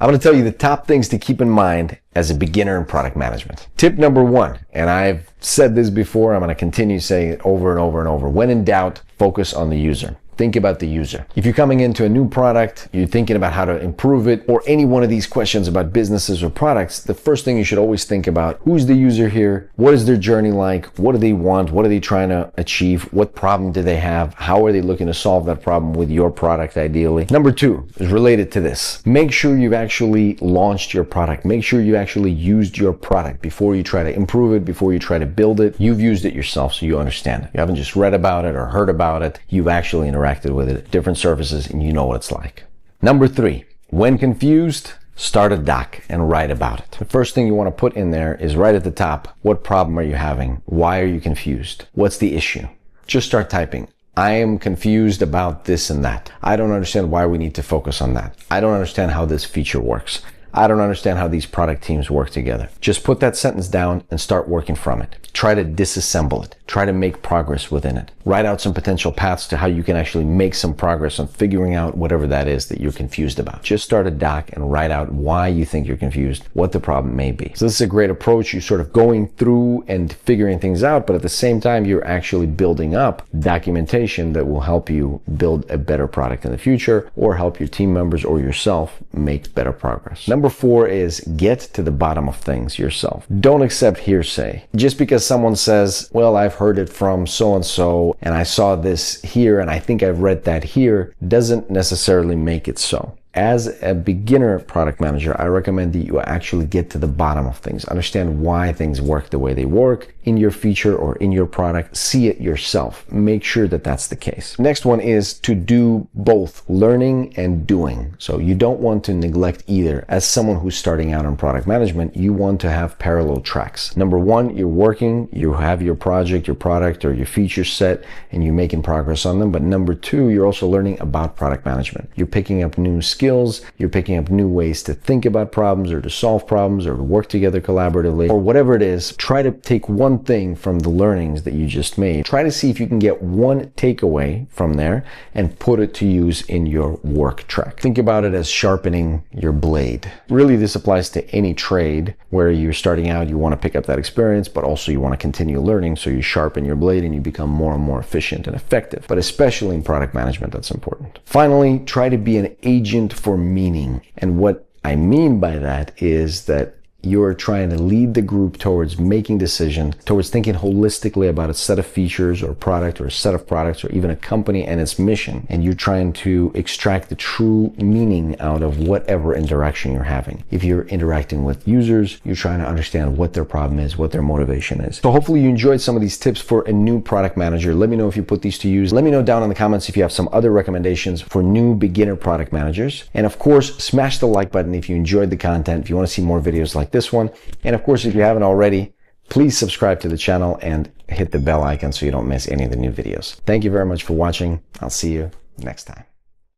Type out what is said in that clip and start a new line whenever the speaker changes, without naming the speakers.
I'm going to tell you the top things to keep in mind as a beginner in product management. Tip number one, and I've said this before, I'm going to continue saying it over and over and over. When in doubt, focus on the user. Think about the user. If you're coming into a new product, you're thinking about how to improve it, or any one of these questions about businesses or products, the first thing you should always think about, who's the user here? What is their journey like? What do they want? What are they trying to achieve? What problem do they have? How are they looking to solve that problem with your product ideally? Number two is related to this. Make sure you've actually launched your product. Make sure you actually used your product before you try to improve it, before you try to build it. You've used it yourself, so you understand it. You haven't just read about it or heard about it. You've actually interacted with it, different services, and you know what it's like. Number three, when confused, start a doc and write about it. The first thing you want to put in there is right at the top, what problem are you having? Why are you confused? What's the issue? Just start typing. I am confused about this and that. I don't understand why we need to focus on that. I don't understand how this feature works. I don't understand how these product teams work together. Just put that sentence down and start working from it. Try to disassemble it. Try to make progress within it. Write out some potential paths to how you can actually make some progress on figuring out whatever that is that you're confused about. Just start a doc and write out why you think you're confused, what the problem may be. So this is a great approach. You're sort of going through and figuring things out, but at the same time, you're actually building up documentation that will help you build a better product in the future, or help your team members or yourself make better progress. Number four is get to the bottom of things yourself. Don't accept hearsay. Just because someone says, well, I've heard it from so-and-so, and I saw this here, and I think I've read that here, doesn't necessarily make it so. As a beginner product manager, I recommend that you actually get to the bottom of things. Understand why things work the way they work in your feature or in your product. See it yourself. Make sure that that's the case. Next one is to do both learning and doing. So you don't want to neglect either. As someone who's starting out on product management, you want to have parallel tracks. Number one, you're working, you have your project, your product, or your feature set, and you're making progress on them. But number two, you're also learning about product management. You're picking up new skills, you're picking up new ways to think about problems or to solve problems or to work together collaboratively or whatever it is. Try to take one thing from the learnings that you just made. Try to see if you can get one takeaway from there and put it to use in your work track. Think about it as sharpening your blade. Really, this applies to any trade where you're starting out, you want to pick up that experience, but also you want to continue learning, so you sharpen your blade and you become more and more efficient and effective. But especially in product management, that's important. Finally, try to be an agent for meaning. And what I mean by that is that you're trying to lead the group towards making decisions, towards thinking holistically about a set of features or product or a set of products or even a company and its mission. And you're trying to extract the true meaning out of whatever interaction you're having. If you're interacting with users, you're trying to understand what their problem is, what their motivation is. So hopefully you enjoyed some of these tips for a new product manager. Let me know if you put these to use. Let me know down in the comments if you have some other recommendations for new beginner product managers. And of course, smash the like button if you enjoyed the content, if you want to see more videos like this one. And of course, if you haven't already, please subscribe to the channel and hit the bell icon so you don't miss any of the new videos. Thank you very much for watching. I'll see you next time.